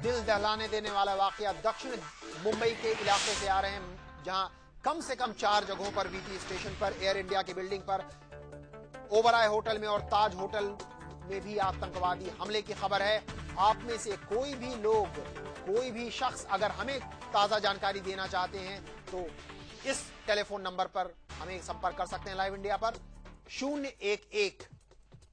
दिल दहलाने देने वाला वाकया दक्षिण मुंबई के इलाके से आ रहे हैं, जहां कम से कम 4 जगहों पर वीटी स्टेशन पर, एयर इंडिया की बिल्डिंग पर, ओबराय होटल में और ताज होटल में भी आतंकवादी हमले की खबर है। आप में से कोई भी लोग, कोई भी शख्स अगर हमें ताजा जानकारी देना चाहते हैं तो इस टेलीफोन नंबर पर हमें संपर्क कर सकते हैं लाइव इंडिया पर 011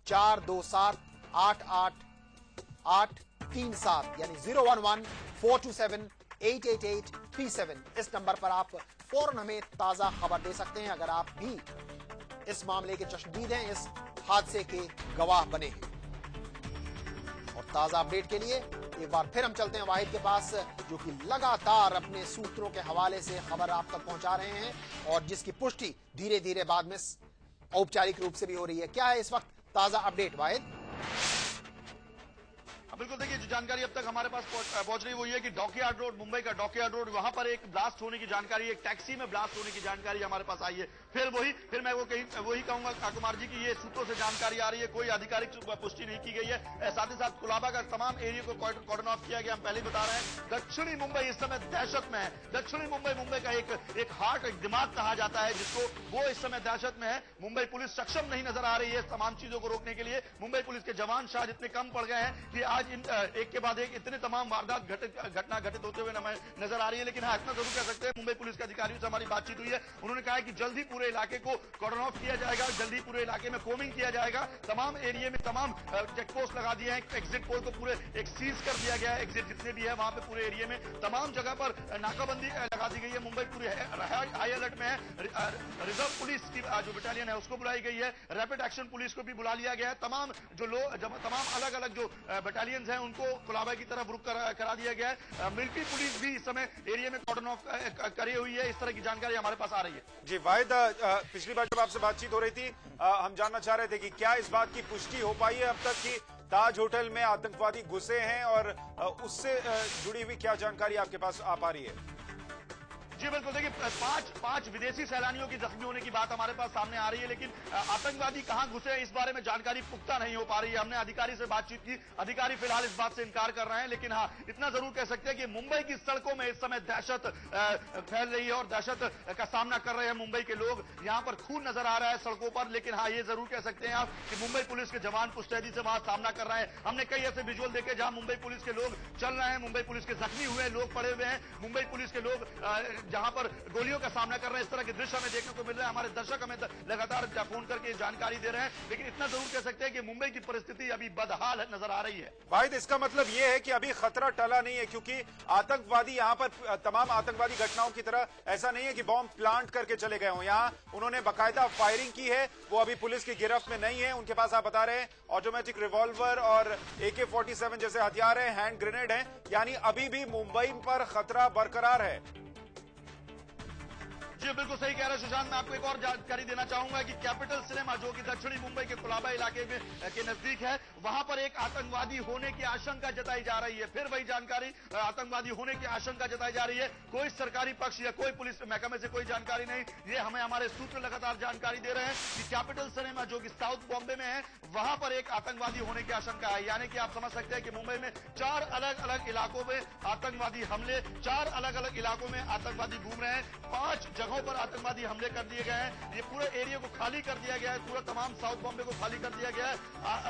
427 883837 यानी 011 427 88837। इस नंबर पर आप फौरन हमें ताजा खबर दे सकते हैं अगर आप भी इस मामले के चश्मदीद हैं, इस हादसे के गवाह बने हैं। और ताजा अपडेट के लिए एक बार फिर हम चलते हैं वाहिद के पास, जो कि लगातार अपने सूत्रों के हवाले से खबर आप तक पहुंचा रहे हैं और जिसकी पुष्टि धीरे धीरे बाद में औपचारिक रूप से भी हो रही है। क्या है इस वक्त ताजा अपडेट वाहिद? बिल्कुल, देखिए जो जानकारी अब तक हमारे पास पहुंच रही है वो ये कि डॉकयार्ड रोड, मुंबई का डॉकयार्ड रोड, वहां पर एक ब्लास्ट होने की जानकारी, एक टैक्सी में ब्लास्ट होने की जानकारी हमारे पास आई है। फिर मैं वही कहूंगा कुमार जी की ये सूत्रों से जानकारी आ रही है, कोई आधिकारिक पुष्टि नहीं की गई है। साथ ही साथ कुलाबा का तमाम एरिया को कॉर्डन ऑफ किया गया। हम पहले बता रहे हैं दक्षिणी मुंबई इस समय दहशत में है। दक्षिणी मुंबई का एक हार्ट, एक दिमाग कहा जाता है जिसको, वो इस समय दहशत में है। मुंबई पुलिस सक्षम नहीं नजर आ रही है तमाम चीजों को रोकने के लिए। मुंबई पुलिस के जवान शायद इतने कम पड़ गए हैं कि आज एक के बाद एक इतने तमाम वारदात घटना घटित होते हुए नजर आ रही है। लेकिन हाँ, इतना जरूर कह सकते हैं, मुंबई पुलिस के अधिकारियों से हमारी बातचीत हुई है, उन्होंने कहा है कि जल्द ही पूरे इलाके को कॉर्डन ऑफ किया जाएगा, जल्दी पूरे इलाके में कोमिंग किया जाएगा। तमाम एरिया में तमाम चेक पोस्ट लगा दिए हैं, एग्जिट पोल को पूरे एक सीज कर दिया गया है। एग्जिट जितने भी है वहां पे पूरे एरिया में तमाम जगह पर नाकाबंदी लगा दी गई है। मुंबई पूरी हाई अलर्ट में है। रिजर्व पुलिस की जो बटालियन है उसको बुलाई गई है, रैपिड एक्शन पुलिस को भी बुला लिया गया है। तमाम अलग अलग जो बटालियन है उनको कुलाबा की तरफ रुक करा दिया गया है। मिलिट्री पुलिस भी इस समय एरिया में कॉर्डन ऑफ करी हुई है। इस तरह की जानकारी हमारे पास आ रही है। जी वाहिद, पिछली बार जब आपसे बातचीत हो रही थी हम जानना चाह रहे थे कि क्या इस बात की पुष्टि हो पाई है अब तक कि ताज होटल में आतंकवादी घुसे हैं, और उससे जुड़ी हुई क्या जानकारी आपके पास आ पा रही है? जी बिल्कुल, देखिए पांच विदेशी सैलानियों की जख्मी होने की बात हमारे पास सामने आ रही है, लेकिन आतंकवादी कहां घुसे हैं इस बारे में जानकारी पुख्ता नहीं हो पा रही है। हमने अधिकारी से बातचीत की, अधिकारी फिलहाल इस बात से इनकार कर रहे हैं। लेकिन हाँ, इतना जरूर कह सकते हैं कि मुंबई की सड़कों में इस समय दहशत फैल रही है और दहशत का सामना कर रहे हैं मुंबई के लोग। यहां पर खून नजर आ रहा है सड़कों पर। लेकिन हाँ, ये जरूर कह सकते हैं आप कि मुंबई पुलिस के जवान पुस्तैदी से वहां सामना कर रहे हैं। हमने कई ऐसे विजुअल देखे जहां मुंबई पुलिस के लोग चल रहे हैं, मुंबई पुलिस के जख्मी हुए लोग पड़े हुए हैं, मुंबई पुलिस के लोग जहां पर गोलियों का सामना कर रहे हैं। इस तरह के दृश्य हमें देखने को मिल रहा है। हमारे दर्शक हमें लगातार फोन करके जानकारी दे रहे हैं। लेकिन इतना जरूर कह सकते हैं कि मुंबई की परिस्थिति अभी बदहाल नजर आ रही है। वाहिद, इसका मतलब यह है कि अभी खतरा टला नहीं है, क्योंकि आतंकवादी यहाँ पर तमाम आतंकवादी घटनाओं की तरह ऐसा नहीं है कि बॉम्ब प्लांट करके चले गए हों। यहाँ उन्होंने बाकायदा फायरिंग की है, वो अभी पुलिस की गिरफ्त में नहीं है। उनके पास आप बता रहे हैं ऑटोमेटिक रिवॉल्वर और AK-47 जैसे हथियार है, हैंड ग्रेनेड है, यानी अभी भी मुंबई पर खतरा बरकरार है। जी बिल्कुल सही कह रहे हैं सुशांत। मैं आपको एक और जानकारी देना चाहूंगा कि कैपिटल सिनेमा, जो कि दक्षिणी मुंबई के कुलाबा इलाके में के नजदीक है, वहां पर एक आतंकवादी होने की आशंका जताई जा रही है। फिर वही जानकारी, आतंकवादी होने की आशंका जताई जा रही है। कोई सरकारी पक्ष या कोई पुलिस महकमे से कोई जानकारी नहीं, ये हमें हमारे सूत्र लगातार जानकारी दे रहे हैं कि कैपिटल सिनेमा, जो कि साउथ बॉम्बे में है, वहां पर एक आतंकवादी होने की आशंका है। यानी कि आप समझ सकते हैं कि मुंबई में 4 अलग अलग इलाकों में आतंकवादी हमले, 4 अलग अलग इलाकों में आतंकवादी घूम रहे हैं। 5 जगहों पर आतंकवादी हमले कर दिए गए हैं। ये पूरे एरिया को खाली कर दिया गया है, पूरा तमाम साउथ बॉम्बे को खाली कर दिया गया है।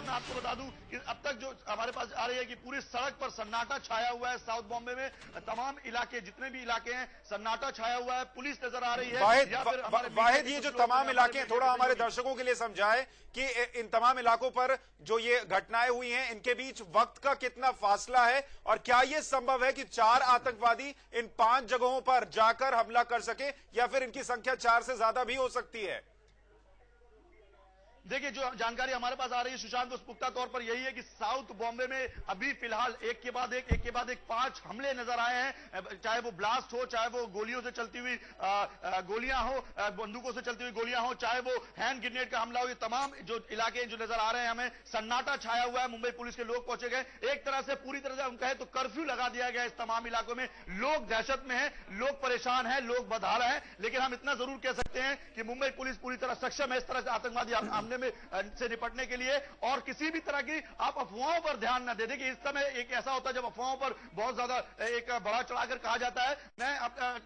मैं आपको बता दूं कि अब तक जो हमारे पास आ रही है कि पूरी सड़क पर सन्नाटा छाया हुआ है। साउथ बॉम्बे में तमाम इलाके, जितने भी इलाके हैं, सन्नाटा छाया हुआ है। पुलिस नजर आ रही है। वाहिद, ये जो तमाम इलाके हैं, थोड़ा हमारे दर्शकों के लिए समझाए कि इन तमाम इलाकों पर जो ये घटनाएं हुई हैं, इनके बीच वक्त का कितना फासला है, और क्या यह संभव है कि 4 आतंकवादी इन 5 जगहों पर जाकर हमला कर सके, या फिर इनकी संख्या 4 से ज्यादा भी हो सकती है? देखिए, जो जानकारी हमारे पास आ रही है सुशांत, उस पुख्ता तौर पर यही है कि साउथ बॉम्बे में अभी फिलहाल एक के बाद एक 5 हमले नजर आए हैं। चाहे वो ब्लास्ट हो, चाहे वो गोलियों से चलती हुई गोलियां हो, बंदूकों से चलती हुई गोलियां हो, चाहे वो हैंड ग्रेनेड का हमला हो, ये तमाम जो इलाके जो नजर आ रहे हैं, हमें सन्नाटा छाया हुआ है। मुंबई पुलिस के लोग पहुंचे गए, एक तरह से पूरी तरह से हम कहें तो कर्फ्यू लगा दिया गया इस तमाम इलाकों में। लोग दहशत में हैं, लोग परेशान हैं, लोग बदहाल हैं। लेकिन हम इतना जरूर कह सकते हैं कि मुंबई पुलिस पूरी तरह सक्षम है इस तरह से आतंकवादी हमले मामले में से निपटने के लिए, और किसी भी तरह की आप अफवाहों पर ध्यान न दे। देखिए इस समय एक ऐसा होता है जब अफवाहों पर बहुत ज्यादा एक बड़ा चढ़ाकर कहा जाता है। मैं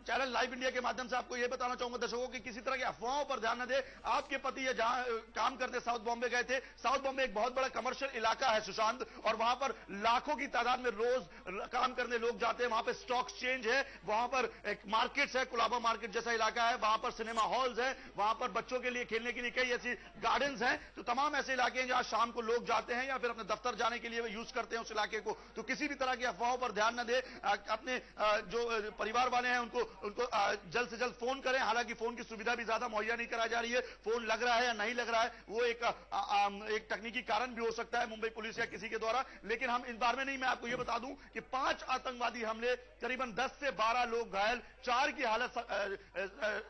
चैनल लाइव इंडिया के माध्यम से आपको यह बताना चाहूंगा दर्शकों की किसी तरह की अफवाहों पर ध्यान न दे। आपके पति ये जहां काम करते साउथ बॉम्बे गए थे, साउथ बॉम्बे एक बहुत बड़ा कमर्शियल इलाका है सुशांत, और वहां पर लाखों की तादाद में रोज काम करने लोग जाते हैं। वहां पर स्टॉक एक्सचेंज है, वहां पर एक मार्केट्स है, कुलाबा मार्केट जैसा इलाका है, वहां पर सिनेमा हॉल्स है, वहां पर बच्चों के लिए खेलने के लिए कई ऐसी गार्डन्स हैं। तो तमाम ऐसे इलाके हैं जहां शाम को लोग जाते हैं या फिर अपने दफ्तर जाने के लिए यूज करते हैं उस इलाके को। तो किसी भी तरह की अफवाहों पर ध्यान न दे। अपने जो परिवार वाले हैं उनको जल्द से जल्द फोन करें। हालांकि फोन की सुविधा भी ज्यादा मुहैया नहीं कराई जा रही है। फोन लग रहा है या नहीं लग रहा है वो एक तकनीकी कारण भी हो सकता है मुंबई पुलिस या किसी के द्वारा, लेकिन हम इस बार में नहीं। मैं आपको यह बता दूं कि 5 आतंकवादी हमले, करीबन 10 से 12 लोग घायल, 4 की हालत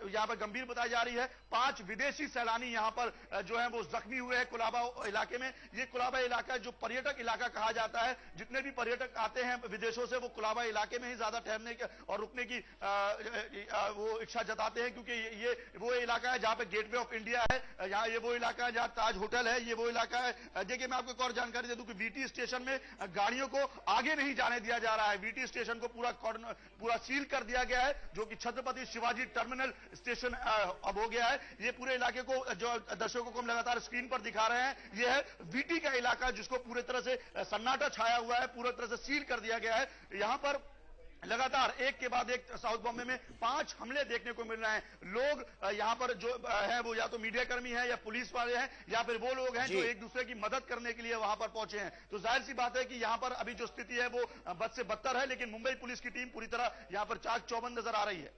यहां पर गंभीर बताई जा रही है। 5 विदेशी सैलानी यहां पर जो है वो जख्मी हुए हैं कुलाबा इलाके में। ये कुलाबा इलाका जो पर्यटक इलाका कहा जाता है, जितने भी पर्यटक आते हैं विदेशों से वो कुलाबा इलाके में ही ज्यादा ठहरने और रुकने की वो इच्छा जताते हैं, क्योंकि ये वो इलाका है जहां पे गेटवे ऑफ इंडिया है, यहाँ ये वो इलाका है जहां ताज होटल है, ये वो इलाका है। देखिए मैं आपको एक और जानकारी दे दूं कि वीटी स्टेशन में गाड़ियों को आगे नहीं जाने दिया जा रहा है। वीटी स्टेशन को पूरा सील कर दिया गया है, जो कि छत्रपति शिवाजी टर्मिनल स्टेशन अब हो गया है। ये पूरे इलाके को जो दर्शकों को हम लगातार स्क्रीन पर दिखा रहे हैं, यह है वीटी का इलाका जिसको पूरी तरह से सन्नाटा छाया हुआ है, पूरी तरह से सील कर दिया गया है। यहां पर लगातार एक के बाद एक साउथ बॉम्बे में 5 हमले देखने को मिल रहे हैं। लोग यहां पर जो है वो या तो मीडिया कर्मी है या पुलिस वाले हैं या फिर वो लोग हैं जो एक दूसरे की मदद करने के लिए वहां पर पहुंचे हैं। तो जाहिर सी बात है कि यहां पर अभी जो स्थिति है वो बद से बदतर है, लेकिन मुंबई पुलिस की टीम पूरी तरह यहां पर चाक चौबंद नजर आ रही है।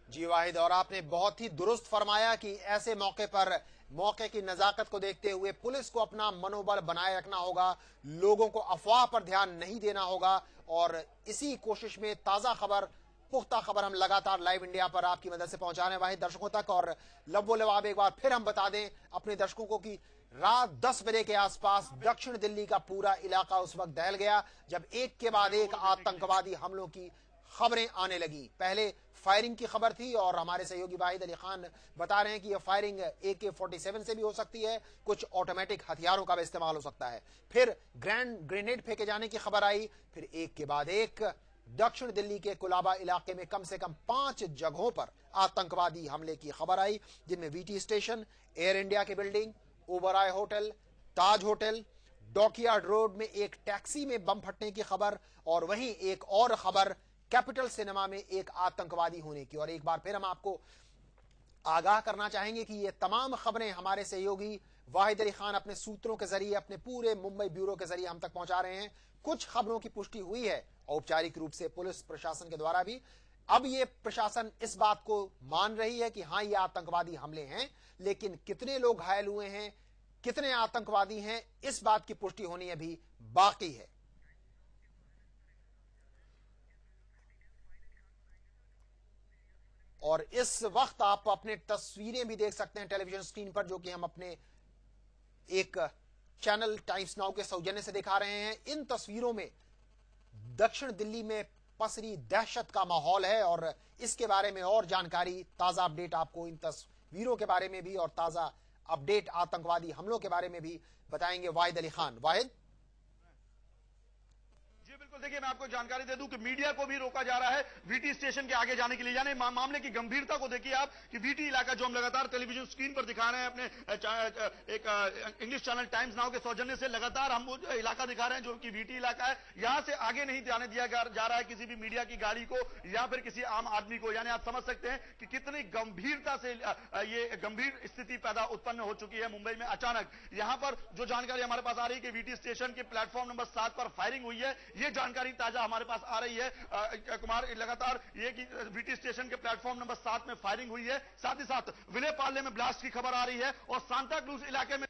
जी वाहिद, और आपने बहुत ही दुरुस्त फरमाया कि ऐसे मौके पर मौके की नजाकत को देखते हुए पुलिस को अपना मनोबल बनाए रखना होगा, लोगों को अफवाह पर ध्यान नहीं देना होगा। और इसी कोशिश में ताजा खबर, पुख्ता खबर हम लगातार लाइव इंडिया पर आपकी मदद से पहुंचा रहे हैं वाहिद दर्शकों तक। और लब्बो लबाब एक बार फिर हम बता दें अपने दर्शकों को कि रात 10 बजे के आसपास दक्षिण दिल्ली का पूरा इलाका उस वक्त दहल गया जब एक के बाद एक आतंकवादी हमलों की खबरें आने लगी। पहले फायरिंग की खबर थी और हमारे सहयोगी वाहिद अली खान बता रहे हैं कि यह फायरिंग AK-47 से भी हो सकती है, कुछ ऑटोमेटिक हथियारों का भी इस्तेमाल हो सकता है। फिर ग्रेनेड फेंके जाने की खबर आई, फिर एक के बाद एक दक्षिण दिल्ली के कुलाबा इलाके में कम से कम 5 जगहों पर आतंकवादी हमले की खबर आई, जिनमें वीटी स्टेशन, एयर इंडिया की बिल्डिंग, ओबराय होटल, ताज होटल, डॉकयार्ड रोड में एक टैक्सी में बम फटने की खबर, और वहीं एक और खबर कैपिटल सिनेमा में एक आतंकवादी होने की। और एक बार फिर हम आपको आगाह करना चाहेंगे कि ये तमाम खबरें हमारे सहयोगी वाहिद अली खान अपने सूत्रों के जरिए, अपने पूरे मुंबई ब्यूरो के जरिए हम तक पहुंचा रहे हैं। कुछ खबरों की पुष्टि हुई है औपचारिक रूप से पुलिस प्रशासन के द्वारा भी। अब ये प्रशासन इस बात को मान रही है कि हां ये आतंकवादी हमले हैं, लेकिन कितने लोग घायल हुए हैं, कितने आतंकवादी हैं, इस बात की पुष्टि होनी अभी बाकी है। और इस वक्त आप अपने तस्वीरें भी देख सकते हैं टेलीविजन स्क्रीन पर, जो कि हम अपने एक चैनल टाइम्स नाउ के सौजन्य से दिखा रहे हैं। इन तस्वीरों में दक्षिण दिल्ली में पसरी दहशत का माहौल है और इसके बारे में और जानकारी, ताजा अपडेट आपको इन तस्वीरों के बारे में भी और ताजा अपडेट आतंकवादी हमलों के बारे में भी बताएंगे वाहिद अली खान। वाहिद बिल्कुल, देखिए मैं आपको जानकारी दे दूं कि मीडिया को भी रोका जा रहा है वीटी स्टेशन के आगे जाने के लिए। यानी मामले की गंभीरता को देखिए आप कि वीटी इलाका जो हम लगातार टेलीविजन स्क्रीन पर दिखा रहे हैं अपने एक इंग्लिश चैनल टाइम्स नाउ के सौजन्य से, लगातार हम वो इलाका दिखा रहे हैं जो कि वीटी इलाका है। यहां से आगे नहीं जाने दिया जा रहा है किसी भी मीडिया की गाड़ी को या फिर किसी आम आदमी को। यानी आप समझ सकते हैं कि कितनी गंभीरता से ये गंभीर स्थिति पैदा उत्पन्न हो चुकी है मुंबई में अचानक। यहां पर जो जानकारी हमारे पास आ रही है कि वीटी स्टेशन के प्लेटफॉर्म नंबर 7 पर फायरिंग हुई है, ये जानकारी ताजा हमारे पास आ रही है। कुमार, लगातार ये कि वीटी स्टेशन के प्लेटफॉर्म नंबर 7 में फायरिंग हुई है, साथ ही साथ विले पार्ले में ब्लास्ट की खबर आ रही है और सांता क्रूज इलाके में।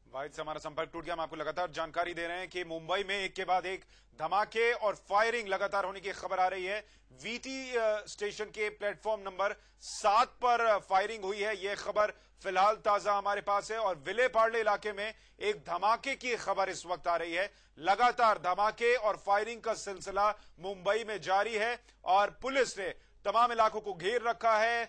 वाहिद से हमारा संपर्क टूट गया। हम आपको लगातार जानकारी दे रहे हैं कि मुंबई में एक के बाद एक धमाके और फायरिंग लगातार होने की खबर आ रही है। वीटी स्टेशन के प्लेटफॉर्म नंबर 7 पर फायरिंग हुई है, यह खबर फिलहाल ताजा हमारे पास है। और विले पार्ले इलाके में एक धमाके की खबर इस वक्त आ रही है। लगातार धमाके और फायरिंग का सिलसिला मुंबई में जारी है और पुलिस ने तमाम इलाकों को घेर रखा है,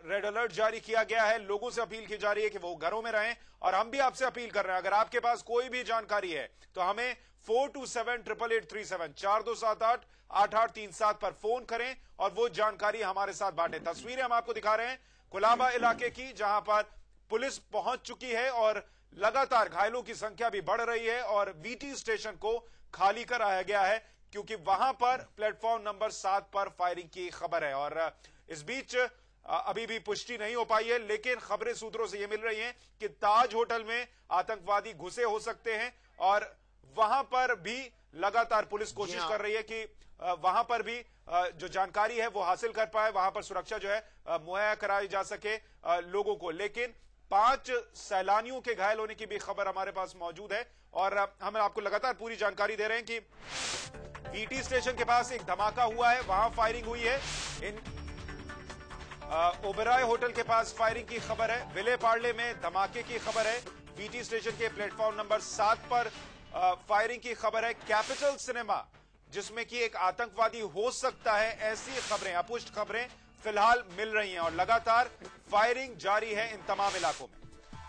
रेड अलर्ट जारी किया गया है। लोगों से अपील की जा रही है कि वो घरों में रहें, और हम भी आपसे अपील कर रहे हैं, अगर आपके पास कोई भी जानकारी है तो हमें 427-8837 4278-8837 पर फोन करें और वो जानकारी हमारे साथ बांटें। तस्वीरें हम आपको दिखा रहे हैं कुलाबा इलाके की, जहां पर पुलिस पहुंच चुकी है और लगातार घायलों की संख्या भी बढ़ रही है और वीटी स्टेशन को खाली कराया गया है क्योंकि वहां पर प्लेटफॉर्म नंबर 7 पर फायरिंग की खबर है। और इस बीच अभी भी पुष्टि नहीं हो पाई है, लेकिन खबरें सूत्रों से यह मिल रही हैं कि ताज होटल में आतंकवादी घुसे हो सकते हैं और वहां पर भी लगातार पुलिस कोशिश कर रही है कि वहां पर भी जो जानकारी है वो हासिल कर पाए, वहां पर सुरक्षा जो है मुहैया कराई जा सके लोगों को। लेकिन 5 सैलानियों के घायल होने की भी खबर हमारे पास मौजूद है और हम आपको लगातार पूरी जानकारी दे रहे हैं कि वीटी स्टेशन के पास एक धमाका हुआ है, वहां फायरिंग हुई है। ओबराय होटल के पास फायरिंग की खबर है, विले पार्ले में धमाके की खबर है, वीटी स्टेशन के प्लेटफॉर्म नंबर 7 पर फायरिंग की खबर है। कैपिटल सिनेमा जिसमें कि एक आतंकवादी हो सकता है, ऐसी खबरें, अपुष्ट खबरें फिलहाल मिल रही हैं और लगातार फायरिंग जारी है इन तमाम इलाकों में।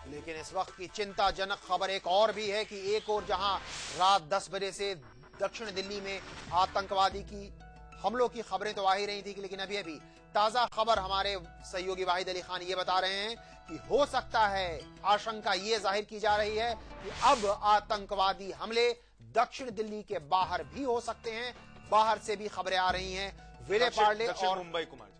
लेकिन इस वक्त की चिंताजनक खबर एक और भी है कि एक और जहां रात 10 बजे से दक्षिण दिल्ली में आतंकवादी की हमलों की खबरें तो आ ही रही थी, लेकिन अभी अभी ताजा खबर हमारे सहयोगी वाहिद अली खान ये बता रहे हैं कि हो सकता है, आशंका ये जाहिर की जा रही है कि अब आतंकवादी हमले दक्षिण दिल्ली के बाहर भी हो सकते हैं। बाहर से भी खबरें आ रही हैं, विले पार्ले और मुंबई, कुमार जी,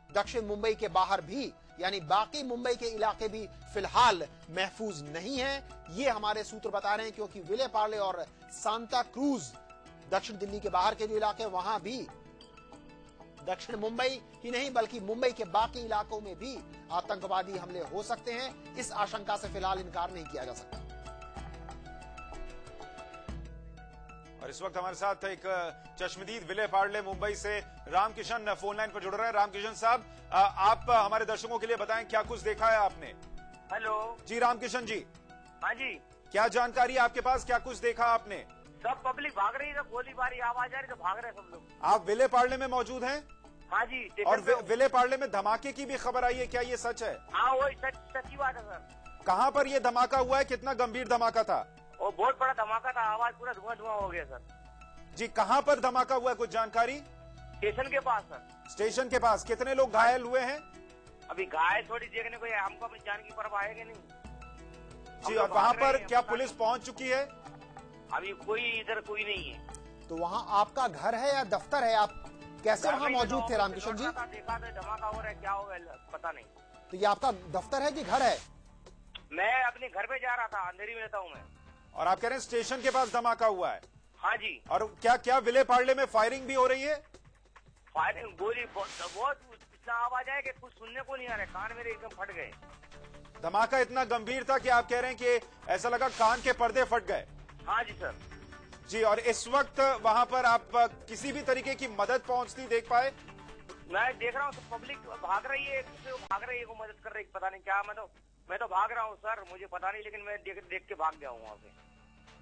दक्षिण मुंबई के बाहर भी, यानी बाकी मुंबई के इलाके भी फिलहाल महफूज नहीं है, ये हमारे सूत्र बता रहे हैं। क्योंकि विले पार्ले और सांता क्रूज दक्षिण दिल्ली के बाहर के जो इलाके, वहां भी दक्षिण मुंबई ही नहीं बल्कि मुंबई के बाकी इलाकों में भी आतंकवादी हमले हो सकते हैं। इस आशंका से फिलहाल इनकार नहीं किया जा सकता। और इस वक्त हमारे साथ एक चश्मदीद विले पार्ले मुंबई से रामकिशन फोन लाइन पर जुड़ रहे हैं। रामकिशन साहब, आप हमारे दर्शकों के लिए बताएं क्या कुछ देखा है आपने। हेलो जी रामकिशन जी। हाँ जी, क्या जानकारी है आपके पास, क्या कुछ देखा आपने? सब पब्लिक भाग रही है, गोलीबारी आवाज आ रही तो भाग रहे सब लोग। आप विले पार्ले में मौजूद हैं? हाँ जी। और विले पार्ले में धमाके की भी खबर आई है, क्या ये सच है? हाँ वही सच्ची बात है सर। कहाँ पर ये धमाका हुआ है, कितना गंभीर धमाका था? वो बहुत बड़ा धमाका था, आवाज पूरा धुआं हो गया सर। जी, कहाँ पर धमाका हुआ है, कुछ जानकारी? स्टेशन के पास सर। स्टेशन के पास। कितने लोग घायल हुए हैं? अभी घायल थोड़ी देखने को है, हमको अपनी जान की परवाह है कि नहीं जी। और वहाँ पर क्या पुलिस पहुँच चुकी है? अभी कोई इधर कोई नहीं है। तो वहाँ आपका घर है या दफ्तर है, आप कैसे वहाँ मौजूद थे रामकिशन जी? देखा था धमाका हो रहा है, क्या हो गया पता नहीं। तो ये आपका दफ्तर है कि घर है? मैं अपने घर पे जा रहा था, अंधेरी में रहता हूँ मैं। और आप कह रहे हैं स्टेशन के पास धमाका हुआ है? हाँ जी। और क्या विले पार्ले में फायरिंग भी हो रही है? फायरिंग, गोली बहुत इतना आवाज है कि कुछ सुनने को नहीं आ रहा, कान मेरे एकदम फट गए। धमाका इतना गंभीर था कि आप कह रहे हैं कि ऐसा लगा कान के पर्दे फट गए? हाँ जी सर। जी। और इस वक्त वहां पर आप किसी भी तरीके की मदद पहुंचती देख पाए? मैं देख रहा हूँ तो पब्लिक भाग रही है, भाग रही है, को मदद कर रही है, पता नहीं क्या। मैं तो भाग रहा हूँ सर, मुझे पता नहीं, लेकिन मैं देख के भाग गया हूँ वहाँ से।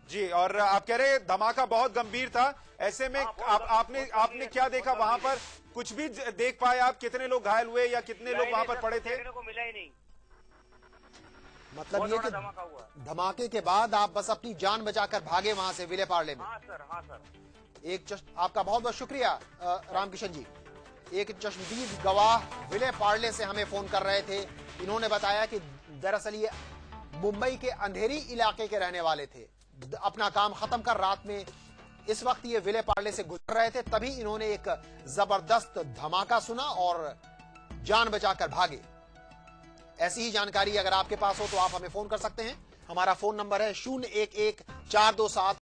जी। और आप कह रहे हैं धमाका बहुत गंभीर था, ऐसे में आपने क्या देखा वहां पर? कुछ भी देख पाए आप? कितने लोग घायल हुए या कितने लोग वहां पर पड़े थे? देखने को मिला ही नहीं। मतलब ये कि धमाके के बाद आप बस अपनी जान बचाकर भागे वहां से विले पार्ले में? हाँ सर, हाँ सर। आपका बहुत बहुत शुक्रिया रामकिशन जी। एक चश्मदीद गवाह विले पार्ले से हमें फोन कर रहे थे। इन्होंने बताया कि दरअसल ये मुंबई के अंधेरी इलाके के रहने वाले थे, अपना काम खत्म कर रात में इस वक्त ये विले पार्ले से गुजर रहे थे, तभी इन्होंने एक जबरदस्त धमाका सुना और जान बचाकर भागे। ऐसी ही जानकारी अगर आपके पास हो तो आप हमें फोन कर सकते हैं। हमारा फोन नंबर है 011-427